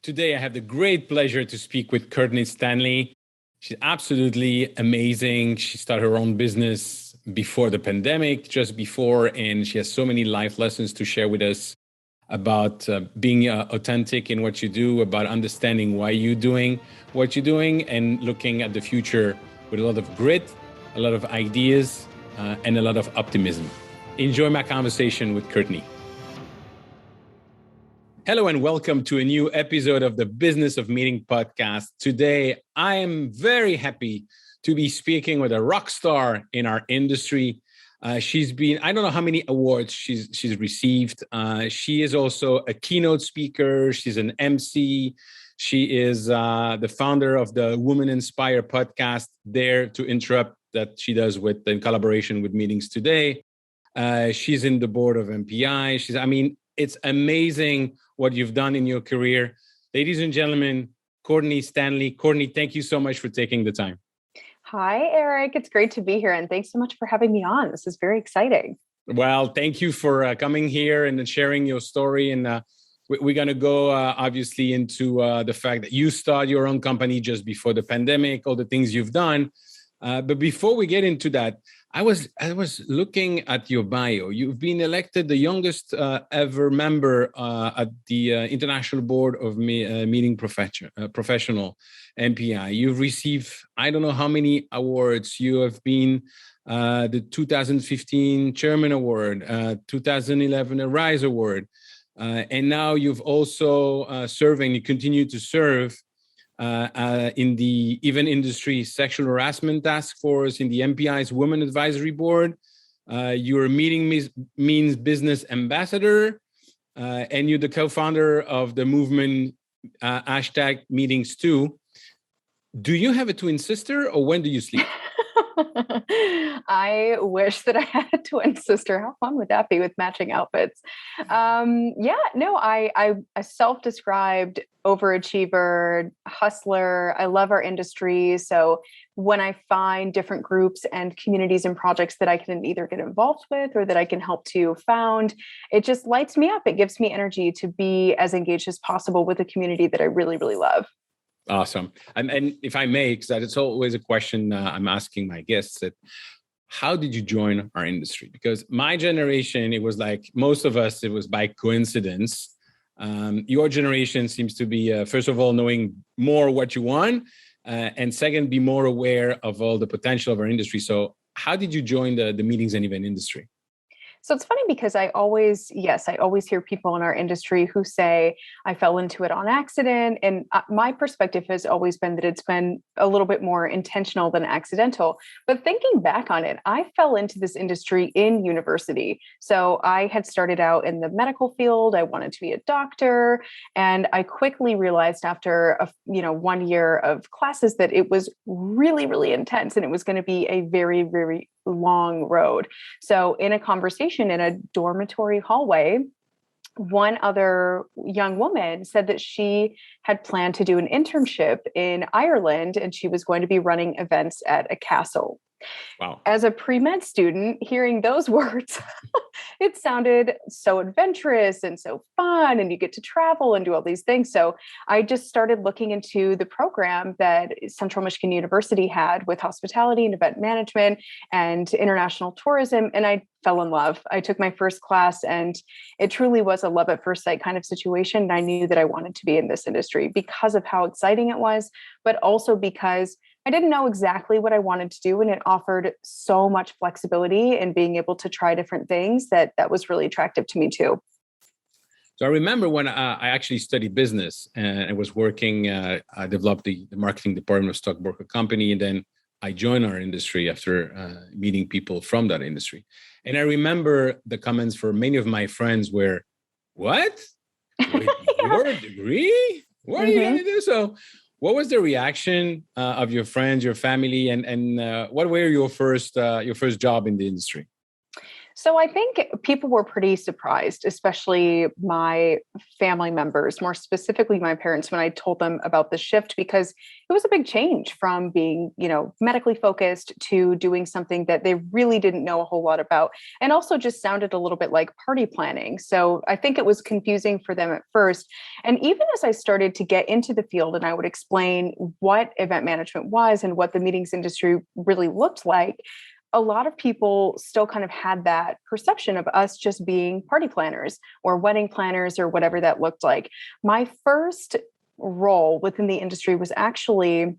Today, I have the great pleasure to speak with Courtney Stanley. She's absolutely amazing. She started her own business before the pandemic, just before, and she has so many life lessons to share with us about being authentic in what you do, about understanding why you're doing what you're doing, and looking at the future with a lot of grit, a lot of ideas, and a lot of optimism. Enjoy my conversation with Courtney. Hello and welcome to a new episode of the Business of Meeting podcast. Today, I am very happy to be speaking with a rock star in our industry. She's been, I don't know how many awards she's received. She is also a keynote speaker. She's an MC. She is the founder of the Women Inspire podcast, Dare to Interrupt, that she does in collaboration with Meetings Today. She's in the board of MPI. It's amazing what you've done in your career. Ladies and gentlemen, Courtney Stanley. Courtney, thank you so much for taking the time. Hi, Eric. It's great to be here. And thanks so much for having me on. This is very exciting. Well, thank you for coming here and sharing your story. And we're going to go obviously into the fact that you started your own company just before the pandemic, all the things you've done. But before we get into that, I was looking at your bio. You've been elected the youngest ever member at the International Board of Meeting Professional, MPI. You've received, I don't know how many awards. You have been the 2015 Chairman Award, 2011 Arise Award. And now you've also served, and you continue to serve in the Event Industry Sexual Harassment Task Force, in the MPI's Women Advisory Board. You're a Means Business Ambassador, and you're the co-founder of the movement hashtag Meetings Too. Do you have a twin sister, or when do you sleep? I wish that I had a twin sister. How fun would that be with matching outfits? I'm a self-described overachiever, hustler. I love our industry. So when I find different groups and communities and projects that I can either get involved with or that I can help to found, it just lights me up. It gives me energy to be as engaged as possible with a community that I really, really love. Awesome. And if I may, because it's always a question I'm asking my guests, that how did you join our industry? Because my generation, it was like most of us, it was by coincidence. Your generation seems to be, first of all, knowing more what you want, and second, be more aware of all the potential of our industry. So how did you join the meetings and event industry? So it's funny because I always hear people in our industry who say, I fell into it on accident. And my perspective has always been that it's been a little bit more intentional than accidental. But thinking back on it, I fell into this industry in university. So I had started out in the medical field. I wanted to be a doctor. And I quickly realized after 1 year of classes that it was really, really intense. And it was going to be a very, very long road. So in a conversation in a dormitory hallway, one other young woman said that she had planned to do an internship in Ireland and she was going to be running events at a castle. Wow. As a pre-med student, hearing those words, it sounded so adventurous and so fun, and you get to travel and do all these things. So I just started looking into the program that Central Michigan University had with hospitality and event management and international tourism, and I fell in love. I took my first class, and it truly was a love at first sight kind of situation. And I knew that I wanted to be in this industry because of how exciting it was, but also because I didn't know exactly what I wanted to do, and it offered so much flexibility in being able to try different things that was really attractive to me too. So I remember when I actually studied business and I was working, I developed the marketing department of Stockbroker Company, and then I joined our industry after meeting people from that industry. And I remember the comments for many of my friends were, "What? With your degree? What are you going to do?" So what was the reaction of your friends, your family, and what were your first job in the industry? So I think people were pretty surprised, especially my family members, more specifically my parents, when I told them about the shift, because it was a big change from being, medically focused to doing something that they really didn't know a whole lot about, and also just sounded a little bit like party planning. So I think it was confusing for them at first. And even as I started to get into the field and I would explain what event management was and what the meetings industry really looked like, a lot of people still kind of had that perception of us just being party planners or wedding planners or whatever that looked like. My first role within the industry was actually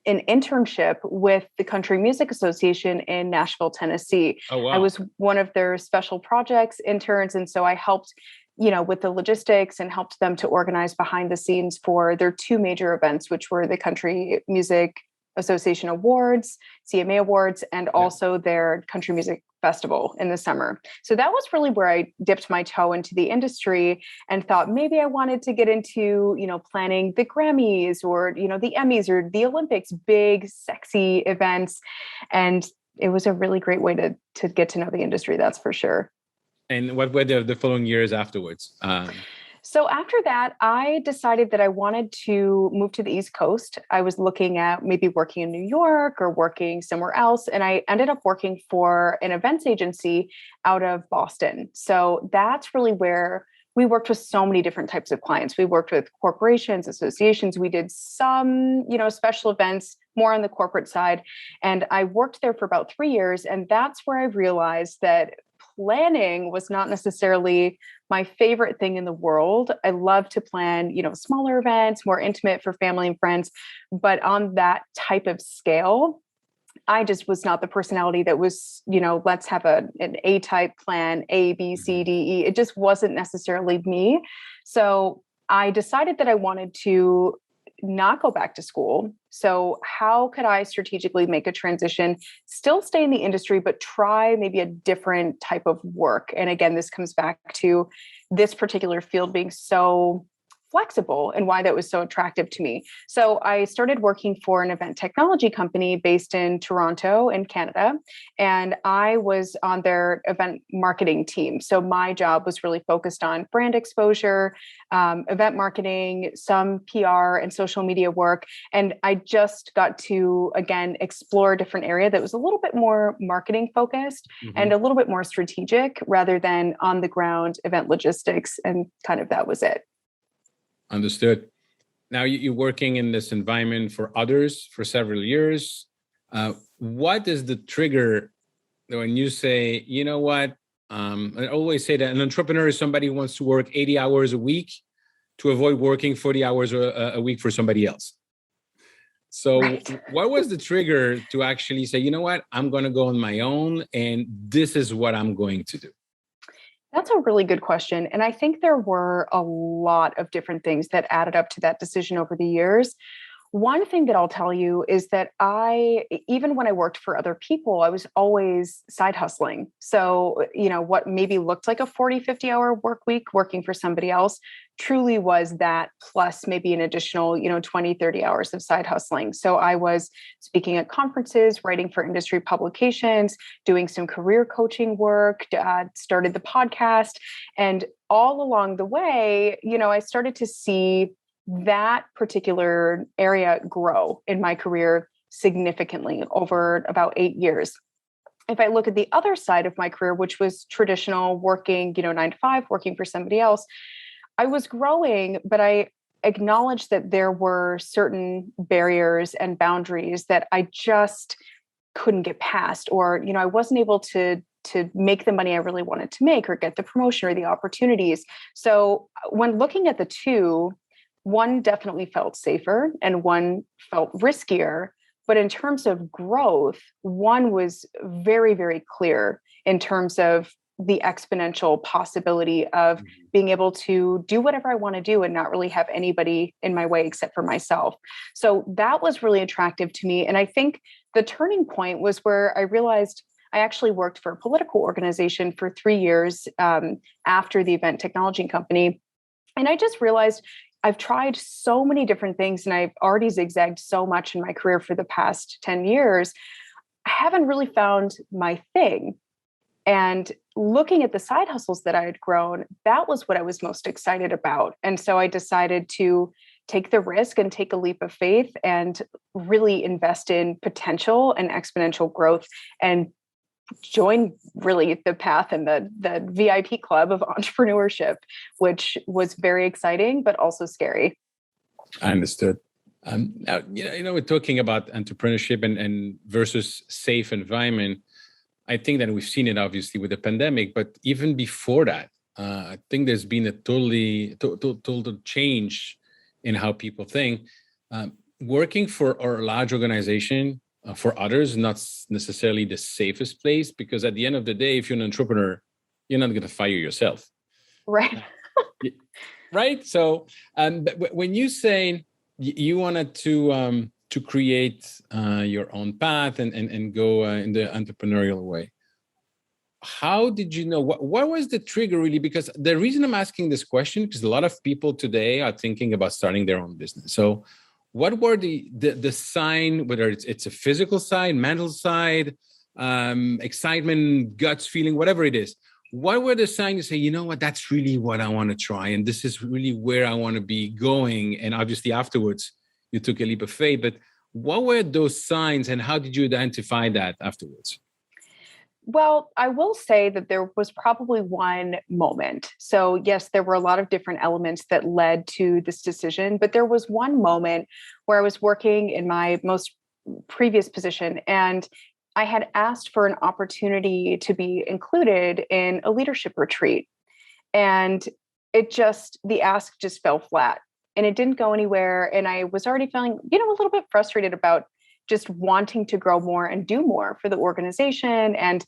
an internship with the Country Music Association in Nashville, Tennessee. Oh, I wow. was one of their special projects interns. And so I helped, with the logistics and helped them to organize behind the scenes for their two major events, which were the Country Music Association Awards, CMA Awards, and also their Country Music Festival in the summer. So that was really where I dipped my toe into the industry and thought maybe I wanted to get into, planning the Grammys or, the Emmys or the Olympics, big, sexy events. And it was a really great way to get to know the industry, that's for sure. And what were the following years afterwards? So after that, I decided that I wanted to move to the East Coast. I was looking at maybe working in New York or working somewhere else. And I ended up working for an events agency out of Boston. So that's really where we worked with so many different types of clients. We worked with corporations, associations. We did some, special events, more on the corporate side. And I worked there for about 3 years. And that's where I realized that planning was not necessarily my favorite thing in the world. I love to plan, smaller events, more intimate for family and friends. But on that type of scale, I just was not the personality that was, let's have an A-type plan, A, B, C, D, E. It just wasn't necessarily me. So I decided that I wanted to not go back to school. So how could I strategically make a transition, still stay in the industry, but try maybe a different type of work? And again, this comes back to this particular field being so flexible and why that was so attractive to me. So I started working for an event technology company based in Toronto in Canada, and I was on their event marketing team. So my job was really focused on brand exposure, event marketing, some PR and social media work. And I just got to, again, explore a different area that was a little bit more marketing focused and a little bit more strategic rather than on the ground event logistics. And kind of that was it. Understood. Now you're working in this environment for others for several years. What is the trigger when you say, you know what? I always say that an entrepreneur is somebody who wants to work 80 hours a week to avoid working 40 hours a week for somebody else. So what was the trigger to actually say, you know what? I'm going to go on my own and this is what I'm going to do? That's a really good question. And I think there were a lot of different things that added up to that decision over the years. One thing that I'll tell you is that even when I worked for other people, I was always side hustling. So, what maybe looked like a 40, 50-hour work week working for somebody else truly was that plus maybe an additional, 20, 30 hours of side hustling. So I was speaking at conferences, writing for industry publications, doing some career coaching work, started the podcast. And all along the way, I started to see that particular area grow in my career significantly over about 8 years. If I look at the other side of my career, which was traditional working, 9 to 5, working for somebody else, I was growing, but I acknowledged that there were certain barriers and boundaries that I just couldn't get past, or, I wasn't able to make the money I really wanted to make or get the promotion or the opportunities. So when looking at the two, one definitely felt safer and one felt riskier. But in terms of growth, one was very, very clear in terms of the exponential possibility of being able to do whatever I want to do and not really have anybody in my way except for myself. So that was really attractive to me. And I think the turning point was where I realized I actually worked for a political organization for 3 years after the event technology company. And I just realized I've tried so many different things and I've already zigzagged so much in my career for the past 10 years. I haven't really found my thing. And looking at the side hustles that I had grown, that was what I was most excited about. And so I decided to take the risk and take a leap of faith and really invest in potential and exponential growth and join really the path and the VIP club of entrepreneurship, which was very exciting, but also scary. I understood. Now, we're talking about entrepreneurship and versus safe environment. I think that we've seen it obviously with the pandemic, but even before that, I think there's been a total change in how people think. Working for a large organization for others, not necessarily the safest place, because at the end of the day, if you're an entrepreneur, you're not going to fire yourself. Right. Right. So when you say you wanted to create your own path and go in the entrepreneurial way, how did you know? What was the trigger really? Because the reason I'm asking this question, because a lot of people today are thinking about starting their own business. So what were the sign, whether it's a physical side, mental side, excitement, guts feeling, whatever it is, what were the signs to say, you know what, that's really what I want to try, and this is really where I want to be going? And obviously afterwards you took a leap of faith, but what were those signs and how did you identify that afterwards? Well, I will say that there was probably one moment. So yes, there were a lot of different elements that led to this decision, but there was one moment where I was working in my most previous position and I had asked for an opportunity to be included in a leadership retreat. And the ask just fell flat and it didn't go anywhere. And I was already feeling, a little bit frustrated about just wanting to grow more and do more for the organization. And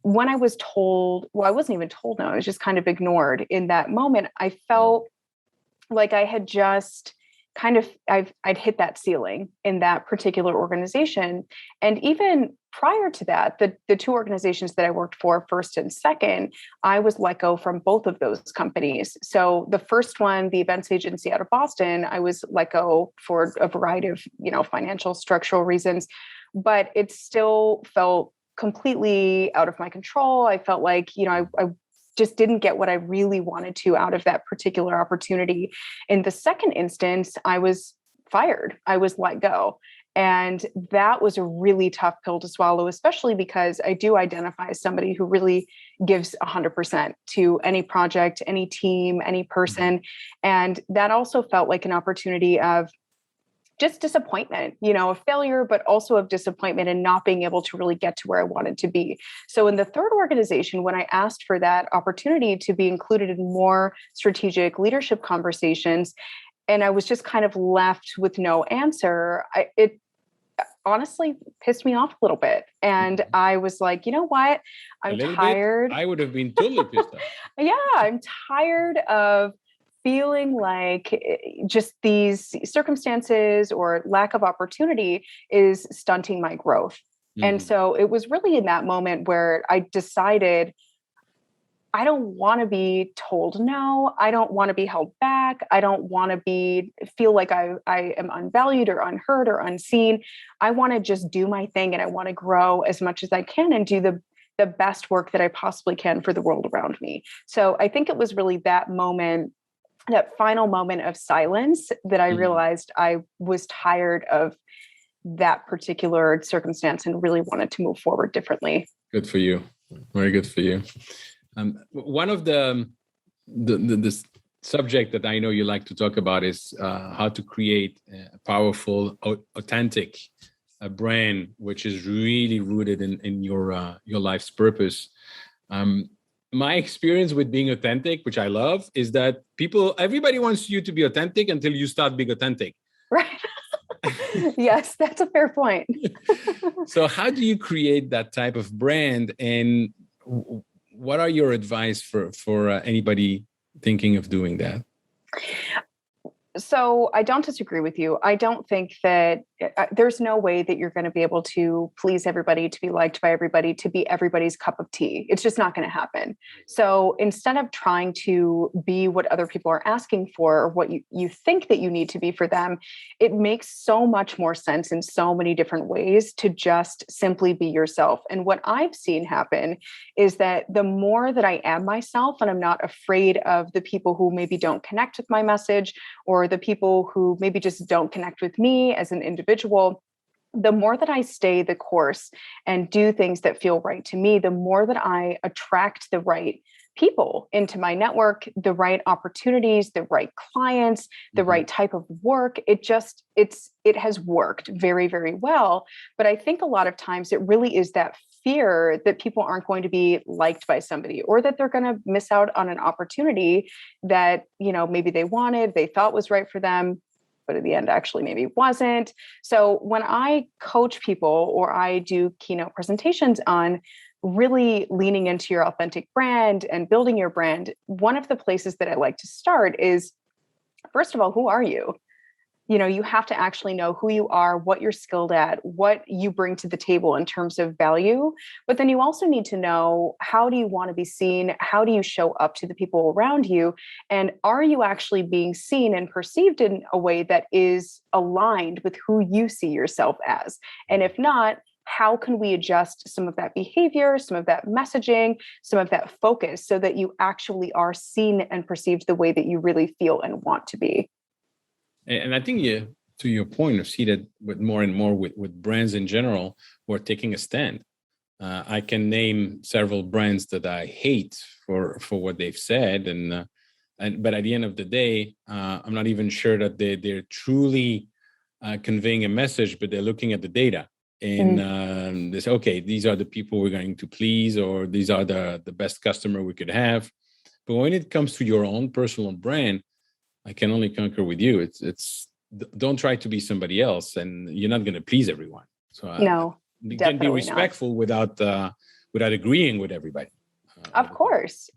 when I was told, well, I wasn't even told no, I was just kind of ignored in that moment. I felt like I had just I'd hit that ceiling in that particular organization. And even prior to that, the two organizations that I worked for, first and second, I was let go from both of those companies. So the first one, the events agency out of Boston, I was let go for a variety of, financial structural reasons, but it still felt completely out of my control. I felt like, I just didn't get what I really wanted to out of that particular opportunity. In the second instance, I was fired. I was let go. And that was a really tough pill to swallow, especially because I do identify as somebody who really gives 100% to any project, any team, any person. And that also felt like an opportunity of just disappointment, of failure, but also of disappointment and not being able to really get to where I wanted to be. So in the third organization, when I asked for that opportunity to be included in more strategic leadership conversations, and I was just kind of left with no answer, it honestly pissed me off a little bit. And I was like, you know what? I'm tired. I would have been totally pissed off. Yeah, I'm tired of feeling like just these circumstances or lack of opportunity is stunting my growth. Mm-hmm. And so it was really in that moment where I decided I don't want to be told no. I don't want to be held back. I don't want to feel like I am unvalued or unheard or unseen. I want to just do my thing and I want to grow as much as I can and do the best work that I possibly can for the world around me. So I think it was really that moment, that final moment of silence, that I realized I was tired of that particular circumstance and really wanted to move forward differently. Good for you. Very good for you. One of the subject that I know you like to talk about is how to create a powerful, authentic brand, which is really rooted in your life's purpose. My experience with being authentic, which I love, is that everybody wants you to be authentic until you start being authentic. Right. Yes, that's a fair point. So how do you create that type of brand? And what are your advice for anybody thinking of doing that? So I don't disagree with you. I don't think that there's no way that you're going to be able to please everybody, to be liked by everybody, to be everybody's cup of tea. It's just not going to happen. So instead of trying to be what other people are asking for or what you think that you need to be for them, it makes so much more sense in so many different ways to just simply be yourself. And what I've seen happen is that the more that I am myself and I'm not afraid of the people who maybe don't connect with my message, or the people who maybe just don't connect with me as an individual, the more that I stay the course and do things that feel right to me, the more that I attract the right people into my network, the right opportunities, the right clients, the right type of work. It has worked very, very well. But I think a lot of times it really is that fear that people aren't going to be liked by somebody, or that they're going to miss out on an opportunity that, maybe they wanted, they thought was right for them, but in the end actually maybe wasn't. So when I coach people or I do keynote presentations on really leaning into your authentic brand and building your brand, one of the places that I like to start is, first of all, who are you? You have to actually know who you are, what you're skilled at, what you bring to the table in terms of value. But then you also need to know, how do you want to be seen? How do you show up to the people around you? And are you actually being seen and perceived in a way that is aligned with who you see yourself as? And if not, how can we adjust some of that behavior, some of that messaging, some of that focus so that you actually are seen and perceived the way that you really feel and want to be? And I think to your point, I see that with more and more with brands in general, we're taking a stand. I can name several brands that I hate for what they've said, but at the end of the day, I'm not even sure that they're truly conveying a message, but they're looking at the data and they say, okay, these are the people we're going to please, or these are the best customer we could have. But when it comes to your own personal brand, I can only concur with you. It's don't try to be somebody else, and you're not going to please everyone. So no, you can be respectful without agreeing with everybody. Of course.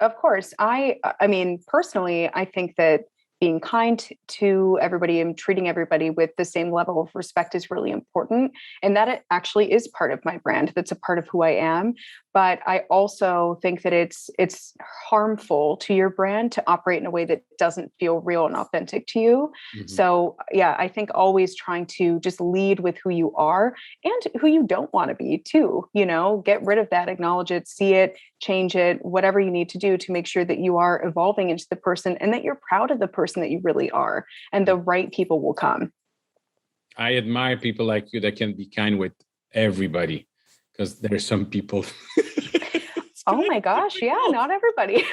I mean, personally, I think that being kind to everybody and treating everybody with the same level of respect is really important. And that it actually is part of my brand. That's a part of who I am. But I also think that it's harmful to your brand to operate in a way that doesn't feel real and authentic to you. So yeah, I think always trying to just lead with who you are and who you don't want to be too. Get rid of that, acknowledge it, see it, change it, whatever you need to do to make sure that you are evolving into the person and that you're proud of the person that you really are, and the right people will come. I admire people like you that can be kind with everybody, because there are some people. Oh my gosh. Yeah. Not everybody.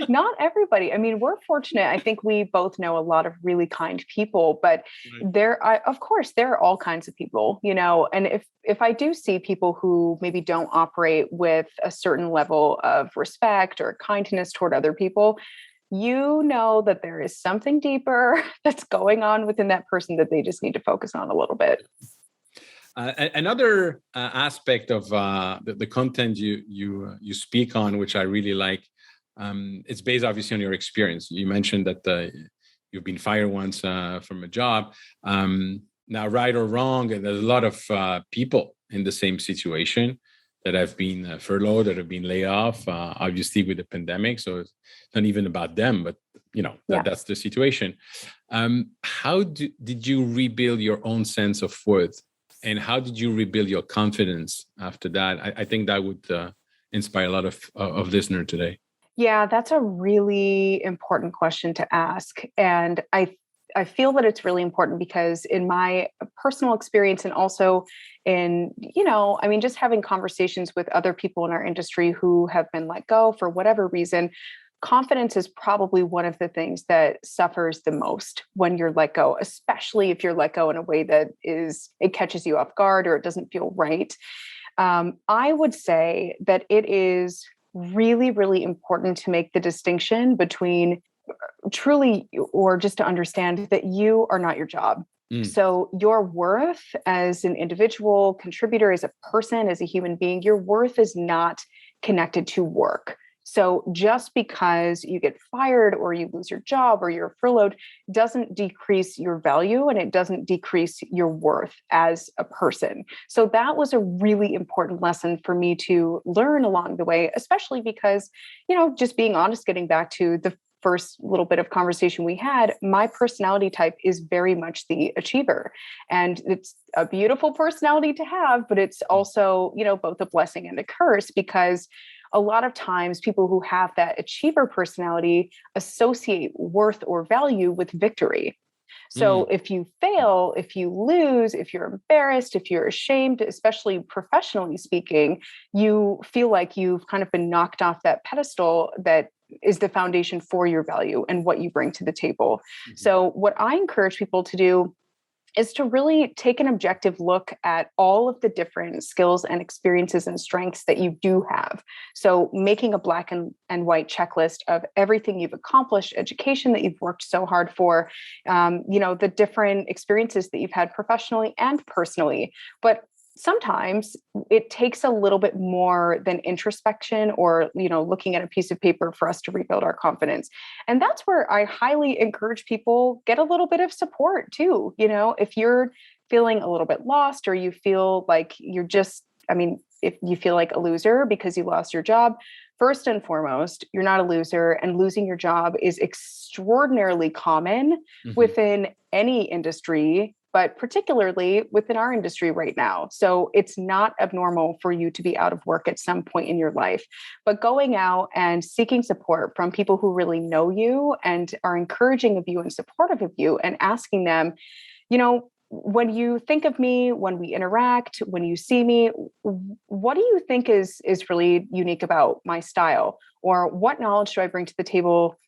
Not everybody. I mean, we're fortunate. I think we both know a lot of really kind people, but of course, there are all kinds of people, and if I do see people who maybe don't operate with a certain level of respect or kindness toward other people, that there is something deeper that's going on within that person that they just need to focus on a little bit. Another aspect of the content you speak on, which I really like, it's based obviously on your experience. You mentioned that you've been fired once from a job. Now, right or wrong, there's a lot of people in the same situation that have been furloughed, that have been laid off, obviously with the pandemic. So it's not even about them, but that's the situation. How did you rebuild your own sense of worth? And how did you rebuild your confidence after that? I think that would inspire a lot of listeners today. Yeah, that's a really important question to ask. And I feel that it's really important because in my personal experience and also in, just having conversations with other people in our industry who have been let go for whatever reason, confidence is probably one of the things that suffers the most when you're let go, especially if you're let go in a way that it catches you off guard or it doesn't feel right. I would say that it is really, really important to make the distinction between truly, or just to understand that you are not your job. So your worth as an individual contributor, as a person, as a human being, your worth is not connected to work. So just because you get fired or you lose your job or you're furloughed doesn't decrease your value, and it doesn't decrease your worth as a person. So that was a really important lesson for me to learn along the way, especially because, just being honest, getting back to the first little bit of conversation we had, my personality type is very much the achiever. And it's a beautiful personality to have, but it's also, both a blessing and a curse, because a lot of times people who have that achiever personality associate worth or value with victory. So if you fail, if you lose, if you're embarrassed, if you're ashamed, especially professionally speaking, you feel like you've kind of been knocked off that pedestal that is the foundation for your value and what you bring to the table. So what I encourage people to do is to really take an objective look at all of the different skills and experiences and strengths that you do have. So making a black and white checklist of everything you've accomplished, education that you've worked so hard for, the different experiences that you've had professionally and personally. But sometimes it takes a little bit more than introspection or, looking at a piece of paper for us to rebuild our confidence. And that's where I highly encourage people get a little bit of support too. If you're feeling a little bit lost, or you feel like if you feel like a loser because you lost your job, first and foremost, you're not a loser, and losing your job is extraordinarily common within any industry, but particularly within our industry right now. So it's not abnormal for you to be out of work at some point in your life. But going out and seeking support from people who really know you and are encouraging of you and supportive of you, and asking them, when you think of me, when we interact, when you see me, what do you think is really unique about my style? Or what knowledge do I bring to the table,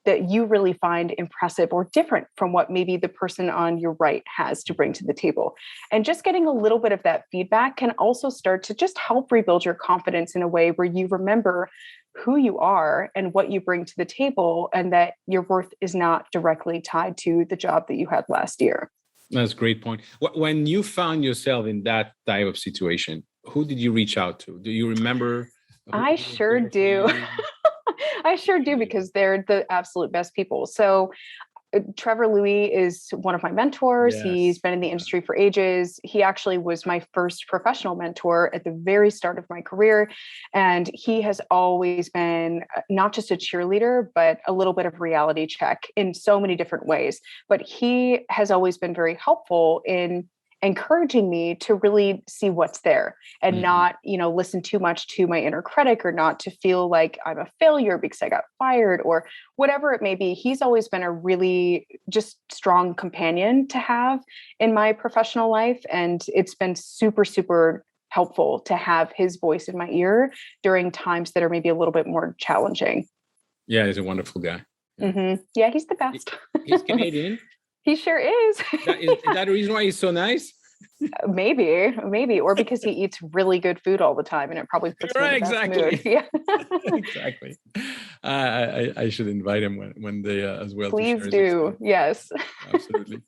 that you really find impressive or different from what maybe the person on your right has to bring to the table? And just getting a little bit of that feedback can also start to just help rebuild your confidence in a way where you remember who you are and what you bring to the table, and that your worth is not directly tied to the job that you had last year. That's a great point. When you found yourself in that type of situation, who did you reach out to? Do you remember? I sure do. I sure do, because they're the absolute best people. So Trevor Louis is one of my mentors. Yes. He's been in the industry for ages. He actually was my first professional mentor at the very start of my career. And he has always been not just a cheerleader, but a little bit of reality check in so many different ways. But he has always been very helpful in encouraging me to really see what's there and not, listen too much to my inner critic, or not to feel like I'm a failure because I got fired or whatever it may be. He's always been a really just strong companion to have in my professional life. And it's been super, super helpful to have his voice in my ear during times that are maybe a little bit more challenging. Yeah, he's a wonderful guy. Yeah, he's the best. He's Canadian. He sure is. Is that the reason why he's so nice? Maybe, or because he eats really good food all the time, and it probably puts me in the best mood. Yeah, exactly. I should invite him one day as well. Please do. Yes, absolutely.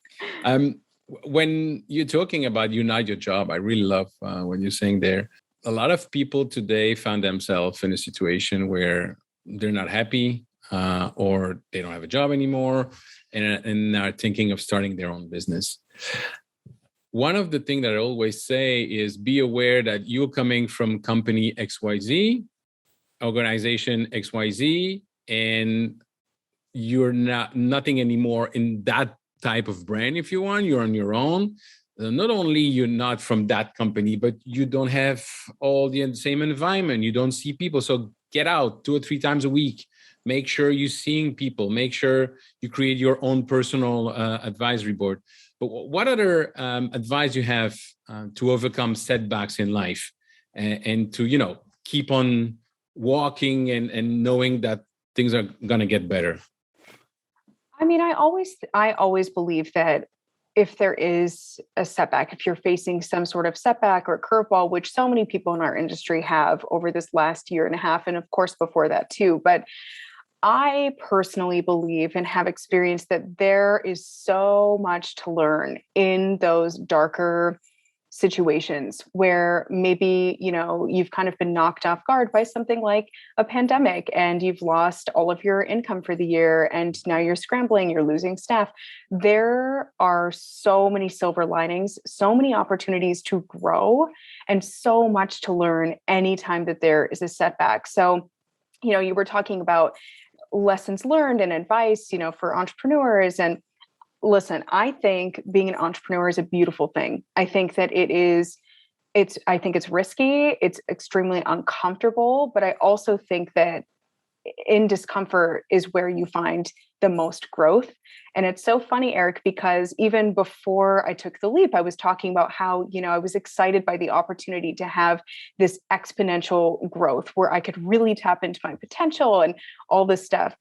When you're talking about you not your job, I really love when you're saying there. A lot of people today found themselves in a situation where they're not happy, or they don't have a job anymore, and are thinking of starting their own business. One of the things that I always say is be aware that you're coming from company XYZ, organization XYZ, and you're nothing anymore in that type of brand. If you want, you're on your own. Not only you're not from that company, but you don't have all the same environment. You don't see people. So get out 2 or 3 times a week. Make sure you're seeing people. Make sure you create your own personal advisory board. But what other advice you have to overcome setbacks in life and to, keep on walking and knowing that things are going to get better? I mean, I always believe that if there is a setback, if you're facing some sort of setback or curveball, which so many people in our industry have over this last year and a half, and of course before that too, but I personally believe and have experienced that there is so much to learn in those darker situations where maybe, you've kind of been knocked off guard by something like a pandemic and you've lost all of your income for the year and now you're scrambling, you're losing staff. There are so many silver linings, so many opportunities to grow, and so much to learn anytime that there is a setback. So, you were talking about lessons learned and advice, for entrepreneurs. And listen, I think being an entrepreneur is a beautiful thing. I think that I think it's risky. It's extremely uncomfortable, but I also think that in discomfort is where you find the most growth. And it's so funny, Eric, because even before I took the leap, I was talking about how, I was excited by the opportunity to have this exponential growth where I could really tap into my potential and all this stuff.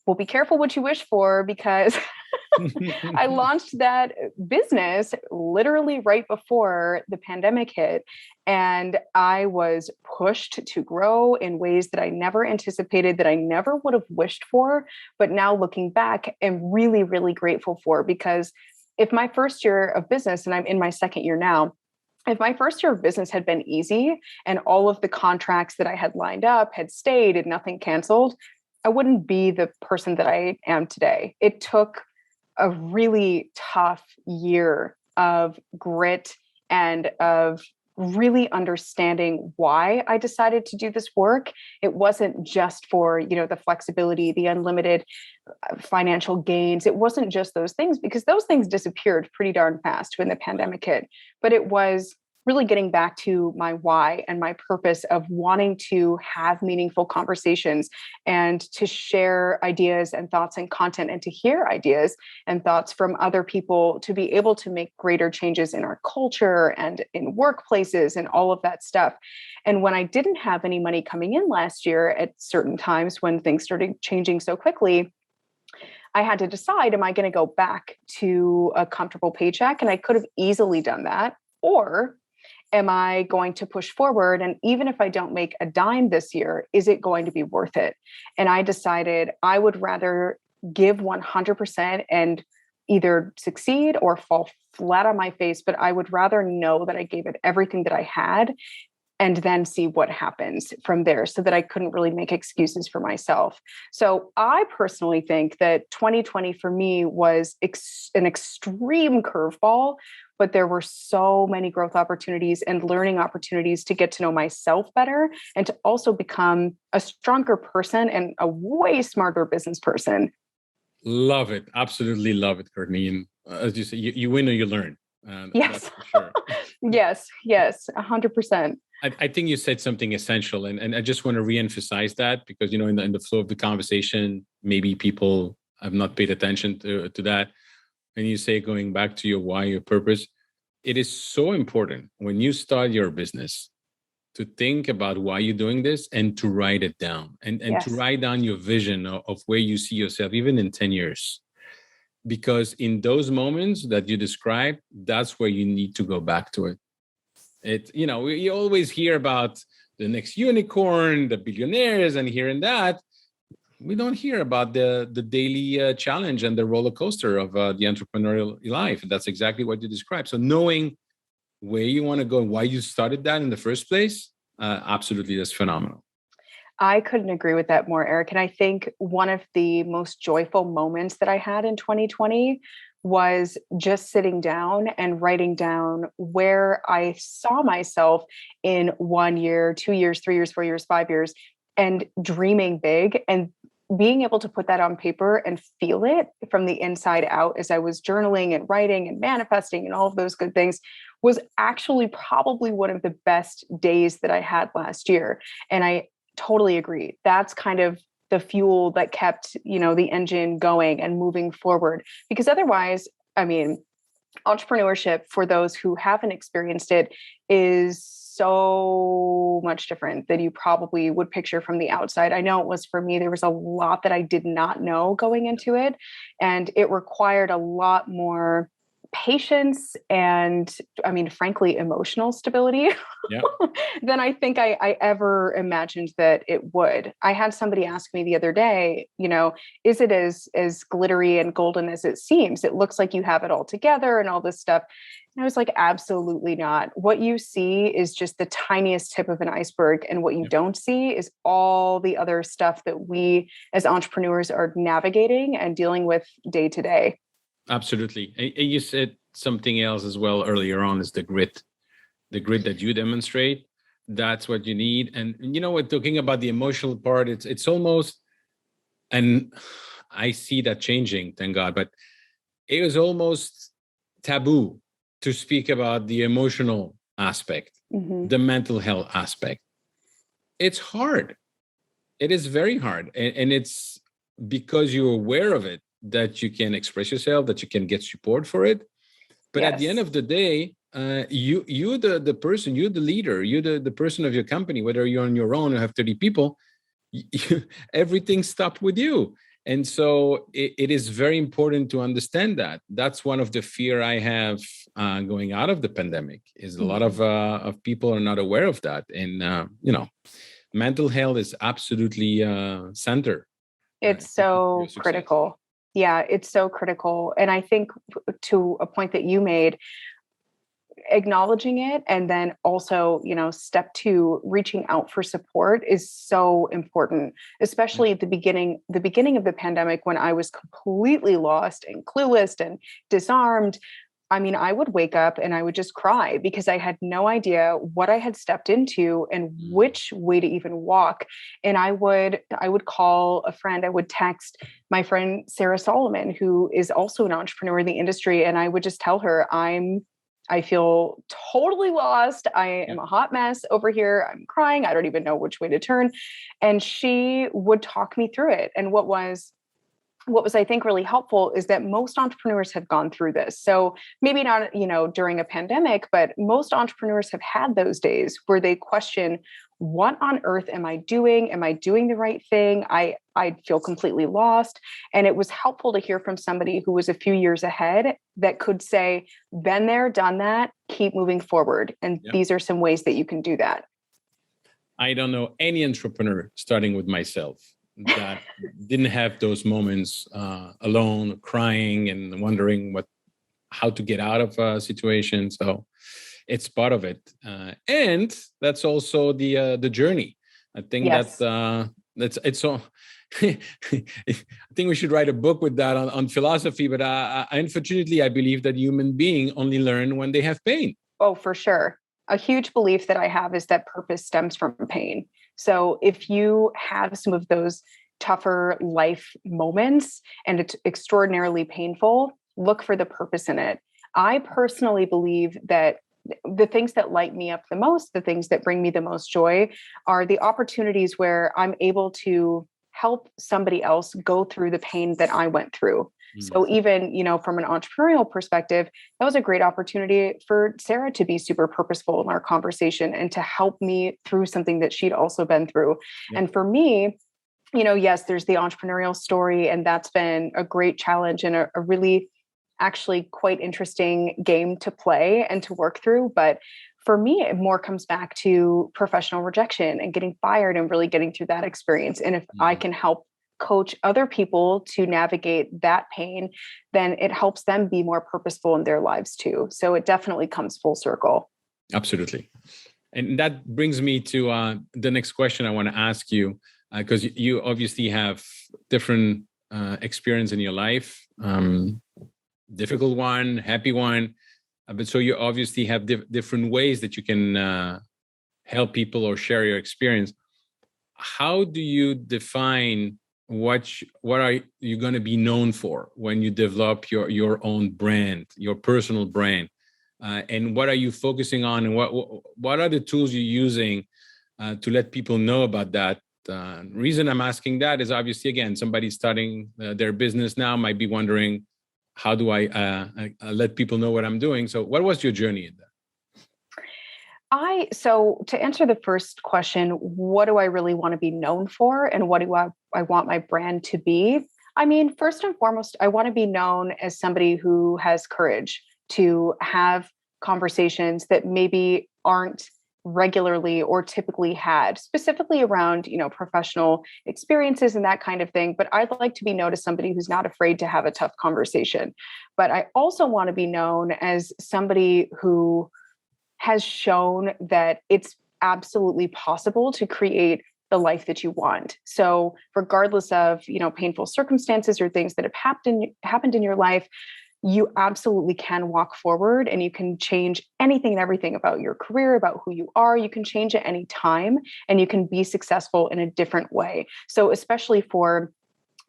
Well, be careful what you wish for, because I launched that business literally right before the pandemic hit. And I was pushed to grow in ways that I never anticipated, that I never would have wished for. But now looking back, I'm really, really grateful for, because if my first year of business, and I'm in my second year now, if my first year of business had been easy and all of the contracts that I had lined up had stayed and nothing canceled, I wouldn't be the person that I am today. It took a really tough year of grit and of really understanding why I decided to do this work. It wasn't just for, the flexibility, the unlimited financial gains. It wasn't just those things, because those things disappeared pretty darn fast when the pandemic hit. But it was really getting back to my why and my purpose of wanting to have meaningful conversations and to share ideas and thoughts and content, and to hear ideas and thoughts from other people, to be able to make greater changes in our culture and in workplaces and all of that stuff. And when I didn't have any money coming in last year at certain times when things started changing so quickly, I had to decide, am I going to go back to a comfortable paycheck? And I could have easily done that. Or am I going to push forward? And even if I don't make a dime this year, is it going to be worth it? And I decided I would rather give 100% and either succeed or fall flat on my face, but I would rather know that I gave it everything that I had, and then see what happens from there, so that I couldn't really make excuses for myself. So I personally think that 2020 for me was an extreme curveball, but there were so many growth opportunities and learning opportunities to get to know myself better, and to also become a stronger person and a way smarter business person. Love it. Absolutely love it, Courtney. And as you say, you win or you learn. Yes. That's for sure. Yes, 100%. I think you said something essential, and I just want to reemphasize that, because in the flow of the conversation, maybe people have not paid attention to that. And you say, going back to your why, your purpose, it is so important when you start your business to think about why you're doing this, and to write it down, and Yes. to write down your vision of where you see yourself, even in 10 years. Because in those moments that you describe, that's where you need to go back to it. You always hear about the next unicorn, the billionaires, and here and that. We don't hear about the daily challenge and the roller coaster of the entrepreneurial life. That's exactly what you described. So knowing where you want to go and why you started that in the first place, absolutely, that's phenomenal. I couldn't agree with that more, Eric. And I think one of the most joyful moments that I had in 2020 was just sitting down and writing down where I saw myself in 1 year, 2 years, 3 years, 4 years, 5 years, and dreaming big, and being able to put that on paper and feel it from the inside out as I was journaling and writing and manifesting and all of those good things was actually probably one of the best days that I had last year. And I totally agree. That's kind of the fuel that kept, the engine going and moving forward. Because otherwise, entrepreneurship, for those who haven't experienced it, is so much different than you probably would picture from the outside. I know it was for me. There was a lot that I did not know going into it, and it required a lot more patience and, I mean, frankly, emotional stability Yeah. than I think I ever imagined that it would. I had somebody ask me the other day, is it as glittery and golden as it seems? It looks like you have it all together and all this stuff. And I was like, absolutely not. What you see is just the tiniest tip of an iceberg. And what you don't see is all the other stuff that we as entrepreneurs are navigating and dealing with day to day. Absolutely. And you said something else as well earlier on, is the grit that you demonstrate. That's what you need. And you know what, talking about the emotional part, it's almost, and I see that changing, thank God, but it was almost taboo to speak about the emotional aspect, the mental health aspect. It's hard. It is very hard. And it's because you're aware of it that you can express yourself, that you can get support for it. But at the end of the day, you're the person, you're the leader, you're the person of your company, whether you're on your own or have 30 people, everything stopped with you. And so it is very important to understand that. That's one of the fear I have going out of the pandemic, is a lot of people are not aware of that. And, mental health is absolutely center. It's so critical. Yeah, it's so critical. And I think to a point that you made, acknowledging it and then also, step two, reaching out for support is so important, especially at the beginning of the pandemic, when I was completely lost and clueless and disarmed. I mean, I would wake up and I would just cry because I had no idea what I had stepped into and which way to even walk. And I would call a friend, I would text my friend, Sarah Solomon, who is also an entrepreneur in the industry. And I would just tell her, I feel totally lost. I am a hot mess over here. I'm crying. I don't even know which way to turn. And she would talk me through it. And what was, I think, really helpful is that most entrepreneurs have gone through this. So maybe not, during a pandemic, but most entrepreneurs have had those days where they question, what on earth am I doing? Am I doing the right thing? I feel completely lost. And it was helpful to hear from somebody who was a few years ahead that could say, been there, done that, keep moving forward. And these are some ways that you can do that. I don't know any entrepreneur, starting with myself, that didn't have those moments alone, crying and wondering how to get out of a situation. So it's part of it, and that's also the journey. I think that's it's so. I think we should write a book with that on philosophy. But unfortunately, I believe that human beings only learn when they have pain. Oh, for sure. A huge belief that I have is that purpose stems from pain. So if you have some of those tougher life moments and it's extraordinarily painful, look for the purpose in it. I personally believe that the things that light me up the most, the things that bring me the most joy, are the opportunities where I'm able to help somebody else go through the pain that I went through. So even, from an entrepreneurial perspective, that was a great opportunity for Sarah to be super purposeful in our conversation and to help me through something that she'd also been through. And for me, yes, there's the entrepreneurial story, and that's been a great challenge and a really actually quite interesting game to play and to work through. But for me, it more comes back to professional rejection and getting fired and really getting through that experience. And if I can help coach other people to navigate that pain, then it helps them be more purposeful in their lives too. So it definitely comes full circle. Absolutely. And that brings me to the next question I want to ask you, because you obviously have different experience in your life, difficult one, happy one. But so you obviously have different ways that you can help people or share your experience. How do you define what are you going to be known for when you develop your own brand, your personal brand, and what are you focusing on, and what are the tools you're using to let people know about that? Reason I'm asking that is obviously, again, somebody starting their business now might be wondering, how do I let people know what I'm doing? So what was your journey in that? So to answer the first question, what do I really want to be known for? And what do I want my brand to be? I mean, first and foremost, I want to be known as somebody who has courage, to have conversations that maybe aren't regularly or typically had, specifically around, professional experiences and that kind of thing. But I'd like to be known as somebody who's not afraid to have a tough conversation. But I also want to be known as somebody who has shown that it's absolutely possible to create the life that you want. So regardless of, painful circumstances or things that have happened in your life, you absolutely can walk forward and you can change anything and everything about your career, about who you are. You can change at any time and you can be successful in a different way. So especially for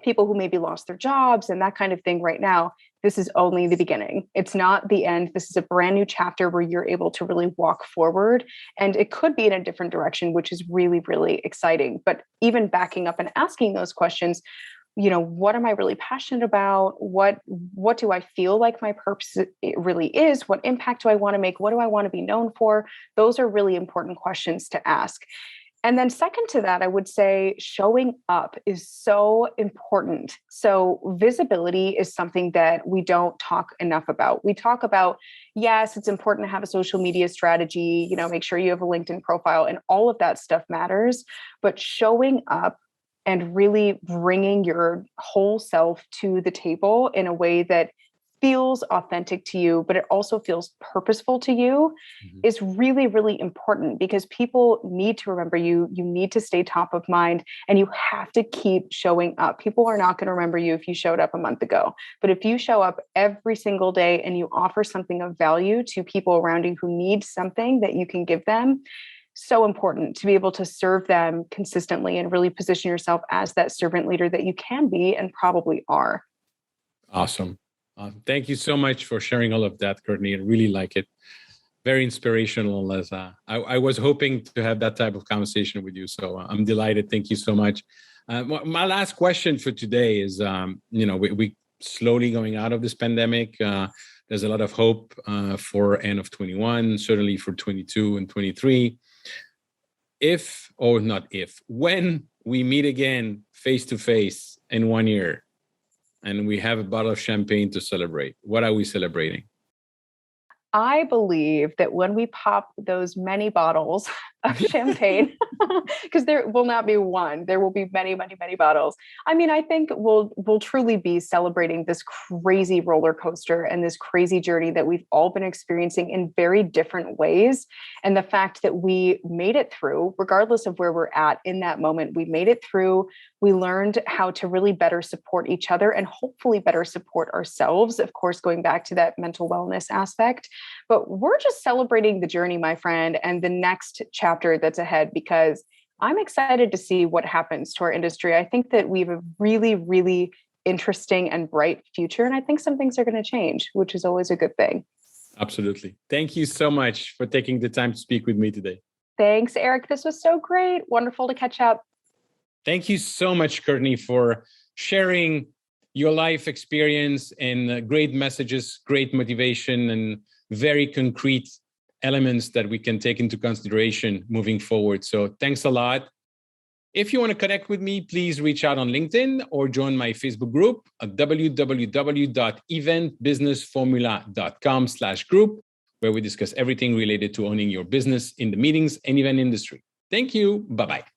people who maybe lost their jobs and that kind of thing right now, this is only the beginning. It's not the end. This is a brand new chapter where you're able to really walk forward. And it could be in a different direction, which is really, really exciting. But even backing up and asking those questions, what am I really passionate about? What do I feel like my purpose really is? What impact do I want to make? What do I want to be known for? Those are really important questions to ask. And then second to that, I would say showing up is so important. So visibility is something that we don't talk enough about. We talk about, yes, it's important to have a social media strategy, make sure you have a LinkedIn profile and all of that stuff matters, but showing up and really bringing your whole self to the table in a way that feels authentic to you, but it also feels purposeful to you is really, really important because people need to remember you. You need to stay top of mind and you have to keep showing up. People are not going to remember you if you showed up a month ago, but if you show up every single day and you offer something of value to people around you who need something that you can give them, so important to be able to serve them consistently and really position yourself as that servant leader that you can be and probably are. Awesome. Thank you so much for sharing all of that, Courtney. I really like it. Very inspirational. As I was hoping to have that type of conversation with you. So I'm delighted. Thank you so much. My last question for today is, we slowly going out of this pandemic. There's a lot of hope for end of 21, certainly for 22 and 23. When we meet again face to face in 1 year and we have a bottle of champagne to celebrate, what are we celebrating? I believe that when we pop those many bottles of champagne, because there will not be one, there will be many, many, many bottles. I mean, I think we'll truly be celebrating this crazy roller coaster and this crazy journey that we've all been experiencing in very different ways. And the fact that we made it through, regardless of where we're at in that moment, we made it through. We learned how to really better support each other and hopefully better support ourselves. Of course, going back to that mental wellness aspect. But we're just celebrating the journey, my friend, and the next chapter that's ahead, because I'm excited to see what happens to our industry. I think that we have a really, really interesting and bright future. And I think some things are going to change, which is always a good thing. Absolutely. Thank you so much for taking the time to speak with me today. Thanks, Eric. This was so great. Wonderful to catch up. Thank you so much, Courtney, for sharing your life experience and great messages, great motivation, and very concrete elements that we can take into consideration moving forward. So thanks a lot. If you want to connect with me, please reach out on LinkedIn or join my Facebook group at www.eventbusinessformula.com/group, where we discuss everything related to owning your business in the meetings and event industry. Thank you. Bye-bye.